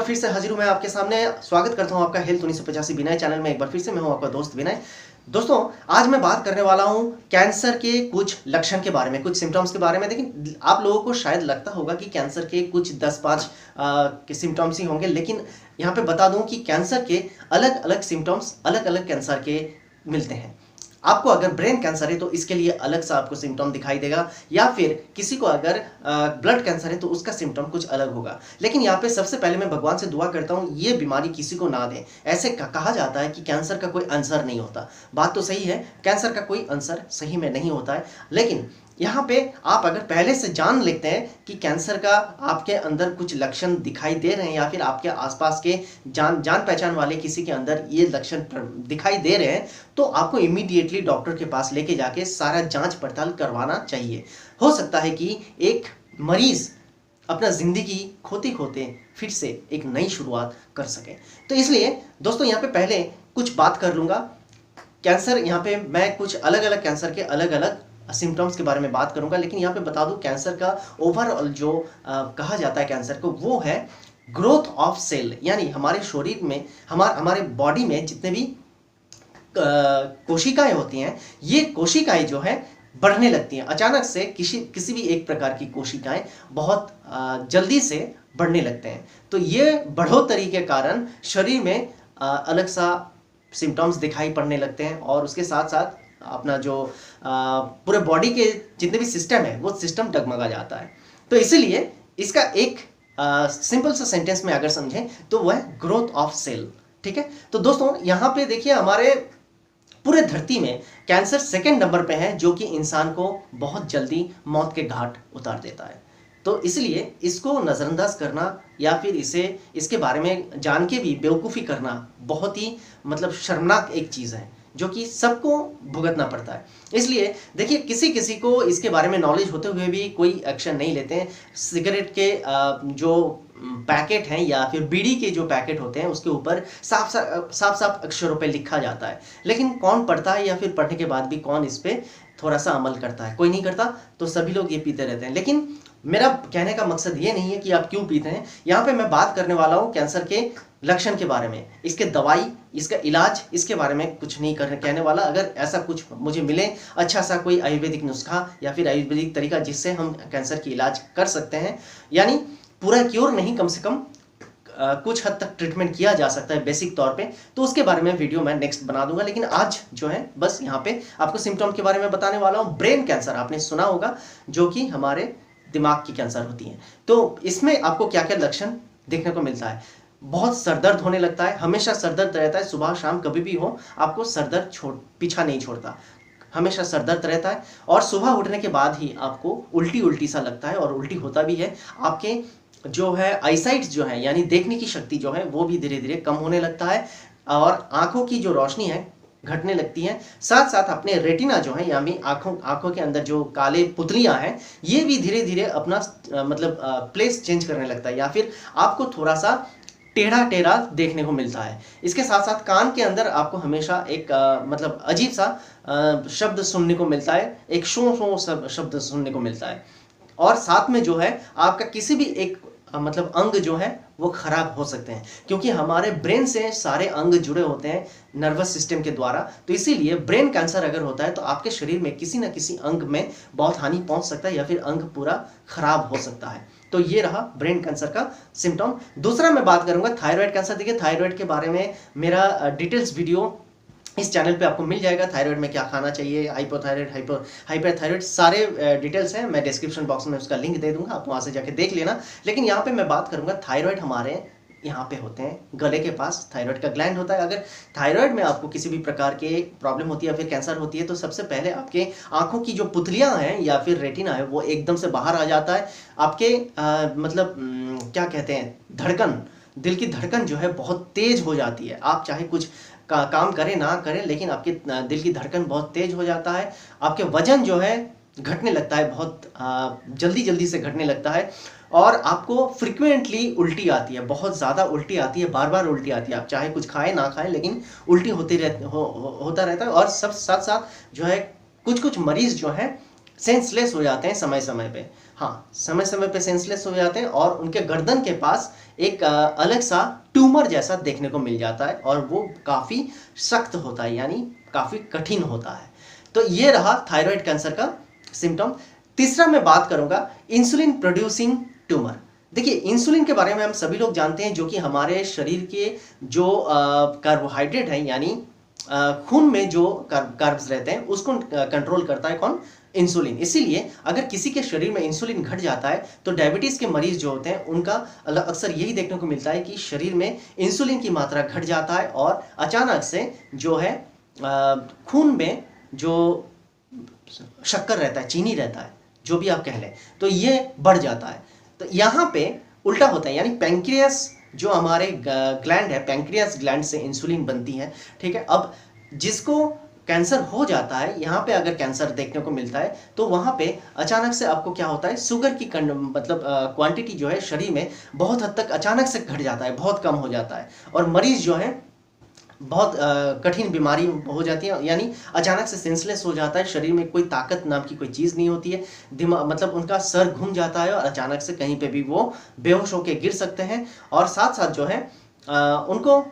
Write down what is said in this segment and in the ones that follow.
फिर से हाजिर हूं मैं आपके सामने। स्वागत करता हूं आपका हेल्थ 1985 विनय चैनल में। एक बार फिर से मैं हूं आपका दोस्त विनय। दोस्तों, आज मैं बात करने वाला हूं कैंसर के कुछ लक्षण के बारे में, कुछ सिम्टम्स के बारे में। लेकिन आप लोगों को शायद लगता होगा कि कैंसर के कुछ 10-5 के सिम्टम्स ही होंगे, लेकिन यहाँ पे बता दूं कि कैंसर के अलग अलग सिम्टम्स अलग अलग कैंसर के मिलते हैं। आपको अगर ब्रेन कैंसर है तो इसके लिए अलग सा आपको सिम्टम दिखाई देगा, या फिर किसी को अगर ब्लड कैंसर है तो उसका सिम्टम कुछ अलग होगा। लेकिन यहाँ पे सबसे पहले मैं भगवान से दुआ करता हूँ ये बीमारी किसी को ना दे। ऐसे कहा जाता है कि कैंसर का कोई आंसर नहीं होता। बात तो सही है, कैंसर का कोई आंसर सही में नहीं होता है। लेकिन यहाँ पे आप अगर पहले से जान लेते हैं कि कैंसर का आपके अंदर कुछ लक्षण दिखाई दे रहे हैं, या फिर आपके आसपास के जान पहचान वाले किसी के अंदर ये लक्षण दिखाई दे रहे हैं, तो आपको इमीडिएटली डॉक्टर के पास लेके जाके सारा जांच पड़ताल करवाना चाहिए। हो सकता है कि एक मरीज अपना जिंदगी खोते खोते फिर से एक नई शुरुआत कर सके। तो इसलिए दोस्तों, यहाँ पे पहले कुछ बात कर लूँगा कैंसर। यहाँ पे मैं कुछ अलग अलग कैंसर के अलग अलग सिम्टम्स के बारे में बात करूंगा। लेकिन यहाँ पे बता दूं, कैंसर का ओवरऑल जो कहा जाता है कैंसर को, वो है ग्रोथ ऑफ सेल। यानी हमारे शरीर में, हमारे बॉडी में जितने भी कोशिकाएं होती हैं, ये कोशिकाएं जो है बढ़ने लगती हैं अचानक से। किसी भी एक प्रकार की कोशिकाएं बहुत जल्दी से बढ़ने लगते हैं। तो ये बढ़ोतरी के कारण शरीर में अलग सा सिम्टम्स दिखाई पड़ने लगते हैं, और उसके साथ साथ अपना जो पूरे बॉडी के जितने भी सिस्टम है वो सिस्टम डगमगा जाता है। तो इसीलिए इसका एक सिंपल सा सेंटेंस में अगर समझें तो वह है ग्रोथ ऑफ सेल। ठीक है। तो दोस्तों, यहाँ पे देखिए, हमारे पूरे धरती में कैंसर सेकंड नंबर पे है, जो कि इंसान को बहुत जल्दी मौत के घाट उतार देता है। तो इसलिए इसको नज़रअंदाज करना या फिर इसके बारे में जान के भी बेवकूफ़ी करना बहुत ही शर्मनाक एक चीज़ है, जो कि सबको भुगतना पड़ता है। इसलिए देखिए, किसी को इसके बारे में नॉलेज होते हुए भी कोई एक्शन नहीं लेते हैं। सिगरेट के जो पैकेट हैं या फिर बीड़ी के जो पैकेट होते हैं, उसके ऊपर साफ अक्षरों पे लिखा जाता है, लेकिन कौन पढ़ता है, या फिर पढ़ने के बाद भी कौन इस पे थोड़ा सा अमल करता है? कोई नहीं करता। तो सभी लोग ये पीते रहते हैं। लेकिन मेरा कहने का मकसद ये नहीं है कि आप क्यों पीते हैं। यहाँ पे मैं बात करने वाला हूँ कैंसर के लक्षण के बारे में, इसके दवाई, इसका इलाज, इसके बारे में कुछ नहीं कहने वाला। अगर ऐसा कुछ मुझे मिले, अच्छा सा कोई आयुर्वेदिक नुस्खा या फिर आयुर्वेदिक तरीका जिससे हम कैंसर की इलाज कर सकते हैं, यानी पूरा क्योर नहीं, कम से कम कुछ हद तक ट्रीटमेंट किया जा सकता है बेसिक तौर पे, तो उसके बारे में वीडियो मैं नेक्स्ट बना दूंगा। लेकिन आज जो है बस यहाँ पे आपको सिम्टम के बारे में बताने वाला हूँ। ब्रेन कैंसर आपने सुना होगा, जो कि हमारे दिमाग की कैंसर होती है। तो इसमें आपको क्या क्या लक्षण देखने को मिलता है? बहुत सरदर्द होने लगता है, हमेशा सरदर्द रहता है। सुबह शाम कभी भी हो, आपको सरदर्द पीछा नहीं छोड़ता, हमेशा सरदर्द रहता है। और सुबह उठने के बाद ही आपको उल्टी सा लगता है, और उल्टी होता भी है। आपके जो है आईसाइट जो है, यानी देखने की शक्ति जो है, वो भी धीरे धीरे कम होने लगता है, और आंखों की जो रोशनी है घटने लगती है। साथ साथ अपने रेटिना जो है, यानी आंखों के अंदर जो काले पुतलियां हैं, ये भी धीरे धीरे अपना प्लेस चेंज करने लगता है, या फिर आपको थोड़ा सा टेढ़ा देखने को मिलता है। इसके साथ साथ कान के अंदर आपको हमेशा एक अजीब सा शब्द सुनने को मिलता है, एक शो शब्द सुनने को मिलता है। और साथ में जो है आपका किसी भी एक अंग जो है वो खराब हो सकते हैं, क्योंकि हमारे ब्रेन से सारे अंग जुड़े होते हैं नर्वस सिस्टम के द्वारा। तो इसीलिए ब्रेन कैंसर अगर होता है तो आपके शरीर में किसी न किसी अंग में बहुत हानि पहुंच सकता है, या फिर अंग पूरा खराब हो सकता है। तो ये रहा ब्रेन कैंसर का सिम्टम। दूसरा मैं बात करूंगा थायराइड कैंसर। देखिए, थायराइड के बारे में मेरा डिटेल्स वीडियो इस चैनल पे आपको मिल जाएगा। थायराइड में क्या खाना चाहिए, हाइपोथायराइड, हाइपरथायराइड, सारे डिटेल्स हैं। मैं डिस्क्रिप्शन बॉक्स में उसका लिंक दे दूंगा, आप वहाँ से जाके देख लेना। लेकिन यहाँ पे मैं बात करूंगा, थायराइड हमारे यहाँ पे होते हैं, गले के पास थायराइड का ग्लैंड होता है। अगर थायराइड में आपको किसी भी प्रकार के प्रॉब्लम होती है या फिर कैंसर होती है, तो सबसे पहले आपके आंखों की जो पुतलियां हैं या फिर रेटिना है, वो एकदम से बाहर आ जाता है। आपके क्या कहते हैं, धड़कन, दिल की धड़कन जो है बहुत तेज हो जाती है। आप चाहे कुछ काम करें ना करें, लेकिन आपके दिल की धड़कन बहुत तेज हो जाता है। आपके वजन जो है घटने लगता है, बहुत जल्दी से घटने लगता है। और आपको फ्रिक्वेंटली उल्टी आती है, बहुत ज़्यादा उल्टी आती है, बार उल्टी आती है। आप चाहे कुछ खाएं ना खाएं, लेकिन उल्टी होता रहता है। और सब साथ साथ जो है कुछ मरीज जो है सेंसलेस हो जाते हैं समय समय पे। हाँ, समय समय पे सेंसलेस हो जाते हैं और उनके गर्दन के पास एक अलग सा ट्यूमर जैसा देखने को मिल जाता है और वो काफ़ी सख्त होता है, यानी काफ़ी कठिन होता है। तो ये रहा थायराइड कैंसर का सिम्टम। तीसरा मैं बात करूंगा इंसुलिन प्रोड्यूसिंग ट्यूमर। देखिए, इंसुलिन के बारे में हम सभी लोग जानते हैं, जो कि हमारे शरीर के जो कार्बोहाइड्रेट है, यानी खून में जो कार्ब्स रहते हैं उसको कंट्रोल करता है कौन? इंसुलिन। इसीलिए अगर किसी के शरीर में इंसुलिन घट जाता है तो डायबिटीज के मरीज जो होते हैं उनका अक्सर यही देखने को मिलता है कि शरीर में इंसुलिन की मात्रा घट जाता है और अचानक से जो है खून में जो शक्कर रहता है, चीनी रहता है, जो भी आप कह लें, तो ये बढ़ जाता है। तो यहाँ पे उल्टा होता है, यानी पैंक्रियास जो हमारे ग्लैंड है, पैंक्रियास ग्लैंड से इंसुलिन बनती है। ठीक है, अब जिसको कैंसर हो जाता है, यहाँ पे अगर कैंसर देखने को मिलता है तो वहाँ पे अचानक से आपको क्या होता है, शुगर की मतलब क्वांटिटी जो है शरीर में बहुत हद तक अचानक से घट जाता है, बहुत कम हो जाता है और मरीज जो है बहुत कठिन बीमारी हो जाती है, यानी अचानक से सेंसलेस हो जाता है, शरीर में कोई ताकत नाम की कोई चीज़ नहीं होती है, दिमाग मतलब उनका सर घूम जाता है और अचानक से कहीं पे भी वो बेहोश होकर गिर सकते हैं। और साथ साथ जो है उनको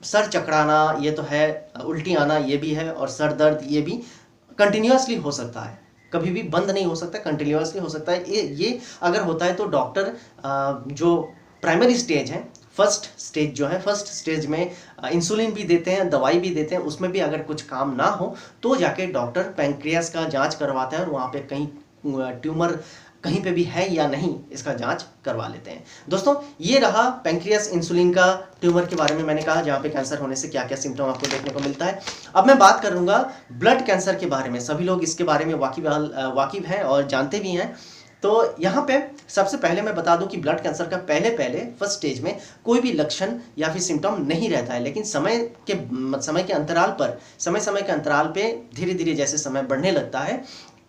सर चकराना ये तो है, उल्टी आना ये भी है, और सर दर्द ये भी कंटिन्यूसली हो सकता है, कभी भी बंद नहीं हो सकता, कंटिन्यूसली हो सकता है। ये अगर होता है तो डॉक्टर जो प्राइमरी स्टेज है, फर्स्ट स्टेज जो है, फर्स्ट स्टेज में इंसुलिन भी देते हैं, दवाई भी देते हैं, उसमें भी अगर कुछ काम ना हो तो जाके डॉक्टर पैंक्रियास का जांच करवाता है और वहाँ पे कहीं ट्यूमर कहीं पे भी है या नहीं इसका जांच करवा लेते हैं। दोस्तों, ये रहा पैंक्रियास इंसुलिन का ट्यूमर के बारे में मैंने कहा, जहाँ पे कैंसर होने से क्या क्या सिम्टम आपको देखने को मिलता है। अब मैं बात करूंगा ब्लड कैंसर के बारे में। सभी लोग इसके बारे में वाकिफ हैं और जानते भी हैं। तो यहाँ पे सबसे पहले मैं बता दूं कि ब्लड कैंसर का पहले फर्स्ट स्टेज में कोई भी लक्षण या फिर सिम्टम नहीं रहता है, लेकिन समय के अंतराल पे धीरे धीरे जैसे समय बढ़ने लगता है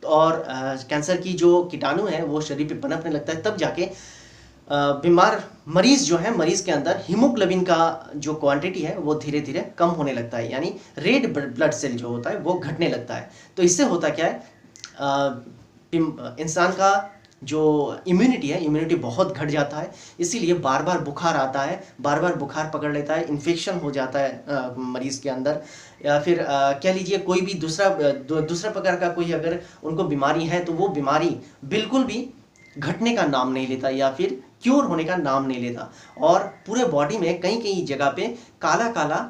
और कैंसर की जो कीटाणु है वो शरीर पे पनपने लगता है, तब जाके बीमार मरीज जो है, मरीज के अंदर हीमोग्लोबिन का जो क्वांटिटी है वो धीरे धीरे कम होने लगता है, यानी रेड ब्लड सेल जो होता है वो घटने लगता है। तो इससे होता क्या है, इंसान का जो इम्यूनिटी बहुत घट जाता है, इसीलिए बार बार बुखार आता है, बार बार बुखार पकड़ लेता है, इन्फेक्शन हो जाता है मरीज़ के अंदर, या फिर कह लीजिए कोई भी दूसरा प्रकार का कोई अगर उनको बीमारी है तो वो बीमारी बिल्कुल भी घटने का नाम नहीं लेता या फिर क्योर होने का नाम नहीं लेता और पूरे बॉडी में कई कई जगह पे काला काला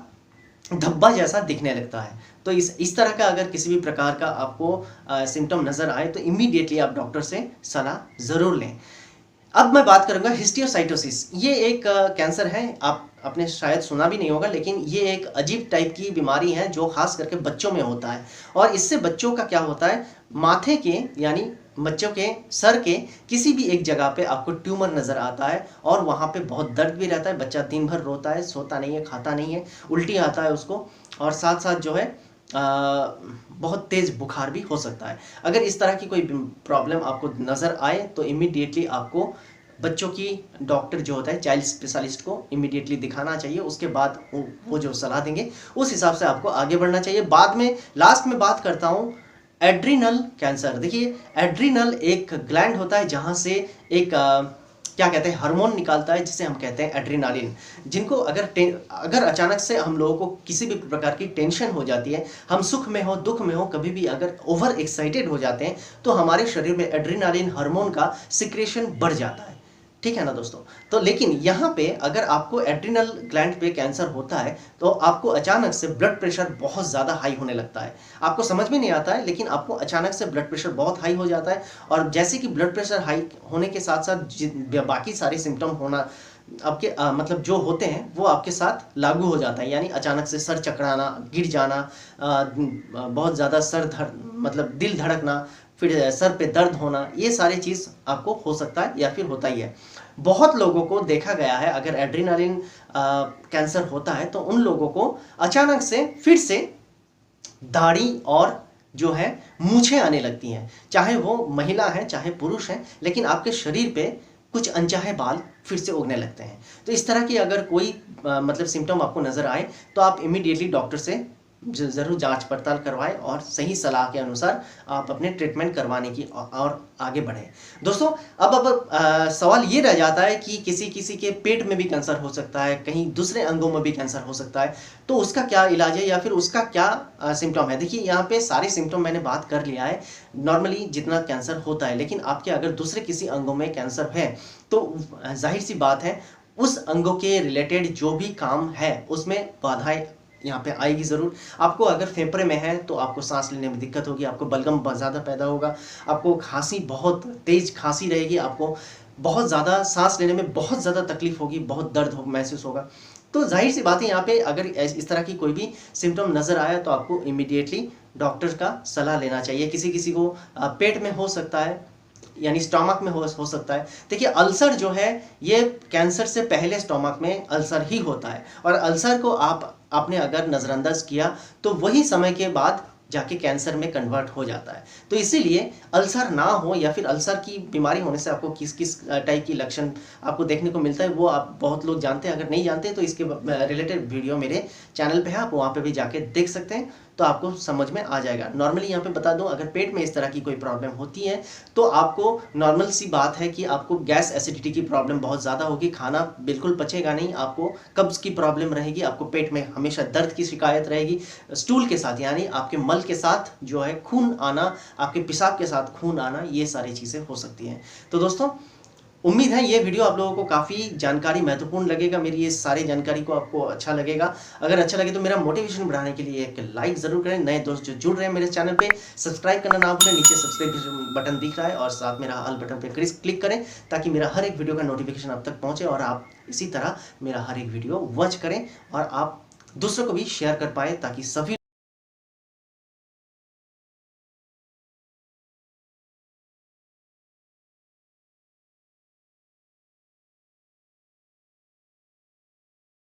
धब्बा जैसा दिखने लगता है। तो इस तरह का अगर किसी भी प्रकार का आपको सिम्टम नज़र आए तो इमीडिएटली आप डॉक्टर से सलाह ज़रूर लें। अब मैं बात करूंगा हिस्टियोसाइटोसिस। ये एक कैंसर है, आपने शायद सुना भी नहीं होगा, लेकिन ये एक अजीब टाइप की बीमारी है जो खास करके बच्चों में होता है। और इससे बच्चों का क्या होता है, माथे के यानी बच्चों के सर के किसी भी एक जगह पे आपको ट्यूमर नज़र आता है और वहाँ पे बहुत दर्द भी रहता है, बच्चा दिन भर रोता है, सोता नहीं है, खाता नहीं है, उल्टी आता है उसको, और साथ साथ जो है बहुत तेज़ बुखार भी हो सकता है। अगर इस तरह की कोई प्रॉब्लम आपको नज़र आए तो इमीडिएटली आपको बच्चों की डॉक्टर जो होता है, चाइल्ड स्पेशलिस्ट को इमीडिएटली दिखाना चाहिए। उसके बाद वो जो सलाह देंगे उस हिसाब से आपको आगे बढ़ना चाहिए। बाद में लास्ट में बात करता हूँ एड्रिनल कैंसर। देखिए, एड्रिनल एक ग्लैंड होता है जहाँ से एक क्या कहते हैं, हार्मोन निकालता है जिसे हम कहते हैं एड्रेनालिन, जिनको अगर अचानक से हम लोगों को किसी भी प्रकार की टेंशन हो जाती है, हम सुख में हो दुख में हो, कभी भी अगर ओवर एक्साइटेड हो जाते हैं तो हमारे शरीर में एड्रेनालिन हार्मोन का सिक्रेशन बढ़ जाता है। ठीक है ना दोस्तों। तो लेकिन यहाँ पे अगर आपको एड्रिनल ग्लैंड पे कैंसर होता है तो आपको अचानक से ब्लड प्रेशर बहुत ज़्यादा हाई होने लगता है। आपको समझ में नहीं आता है, लेकिन आपको अचानक से ब्लड प्रेशर बहुत हाई हो जाता है और जैसे कि ब्लड प्रेशर हाई होने के साथ साथ बाकी सारे सिम्टम होना आपके मतलब जो होते हैं वो आपके साथ लागू हो जाता है, यानी अचानक से सर चकराना, गिर जाना, बहुत ज़्यादा मतलब दिल धड़कना, फिर सर पे दर्द होना, ये सारी चीज़ आपको हो सकता है या फिर होता ही है। बहुत लोगों को देखा गया है अगर एड्रेनालिन कैंसर होता है तो उन लोगों को अचानक से फिर से दाढ़ी और जो है मूछें आने लगती हैं, चाहे वो महिला है चाहे पुरुष है, लेकिन आपके शरीर पे कुछ अनचाहे बाल फिर से उगने लगते हैं। तो इस तरह की अगर कोई मतलब सिम्टम आपको नज़र आए तो आप इमीडिएटली डॉक्टर से ज़रूर जांच पड़ताल करवाएं और सही सलाह के अनुसार आप अपने ट्रीटमेंट करवाने की और आगे बढ़ें। दोस्तों अब सवाल ये रह जाता है कि किसी किसी के पेट में भी कैंसर हो सकता है, कहीं दूसरे अंगों में भी कैंसर हो सकता है, तो उसका क्या इलाज है या फिर उसका क्या सिम्टम है। देखिए यहाँ पे सारे सिम्टम मैंने बात कर लिया है, नॉर्मली जितना कैंसर होता है, लेकिन आपके अगर दूसरे किसी अंगों में कैंसर है तो जाहिर सी बात है उस अंगों के रिलेटेड जो भी काम है उसमें बाधाएं यहाँ पे आएगी ज़रूर। आपको अगर फेफड़े में है तो आपको सांस लेने में दिक्कत होगी, आपको बलगम बहुत ज़्यादा पैदा होगा, आपको खांसी, बहुत तेज खांसी रहेगी, आपको बहुत ज़्यादा सांस लेने में बहुत ज़्यादा तकलीफ होगी, बहुत दर्द महसूस होगा। तो जाहिर सी बात है यहाँ पे अगर इस तरह की कोई भी सिम्टम नज़र आया तो आपको इमीडिएटली डॉक्टर का सलाह लेना चाहिए। किसी किसी को पेट में हो सकता है, यानी स्टोमक में हो सकता है। देखिए अल्सर जो है ये कैंसर से पहले स्टोमक में अल्सर ही होता है, और अल्सर को आपने अगर नज़रअंदाज किया तो वही समय के बाद जाके कैंसर में कन्वर्ट हो जाता है। तो इसीलिए अल्सर ना हो या फिर अल्सर की बीमारी होने से आपको किस किस टाइप की लक्षण आपको देखने को मिलता है वो आप बहुत लोग जानते हैं। अगर नहीं जानते तो इसके रिलेटेड वीडियो मेरे चैनल पे है, आप वहाँ पे भी जाके देख सकते हैं तो आपको समझ में आ जाएगा। नॉर्मली यहाँ पे बता दूं, अगर पेट में इस तरह की कोई प्रॉब्लम होती है तो आपको नॉर्मल सी बात है कि आपको गैस एसिडिटी की प्रॉब्लम बहुत ज़्यादा होगी, खाना बिल्कुल पचेगा नहीं, आपको कब्ज़ की प्रॉब्लम रहेगी, आपको पेट में हमेशा दर्द की शिकायत रहेगी, स्टूल के साथ यानी आपके मल के साथ जो है खून आना, आपके पेशाब के साथ खून आना, ये सारी चीज़ें हो सकती हैं। तो दोस्तों उम्मीद है ये वीडियो आप लोगों को काफ़ी जानकारी महत्वपूर्ण लगेगा, मेरी ये सारी जानकारी को आपको अच्छा लगेगा। अगर अच्छा लगे तो मेरा मोटिवेशन बढ़ाने के लिए एक लाइक ज़रूर करें। नए दोस्त जो जुड़ रहे हैं मेरे चैनल पे सब्सक्राइब करना ना भूलें, नीचे सब्सक्राइब बटन दिख रहा है और साथ मेरा ऑल बटन पे क्लिक करें ताकि मेरा हर एक वीडियो का नोटिफिकेशन आप तक पहुँचे और आप इसी तरह मेरा हर एक वीडियो वॉच करें और आप दूसरों को भी शेयर कर पाएँ ताकि सभी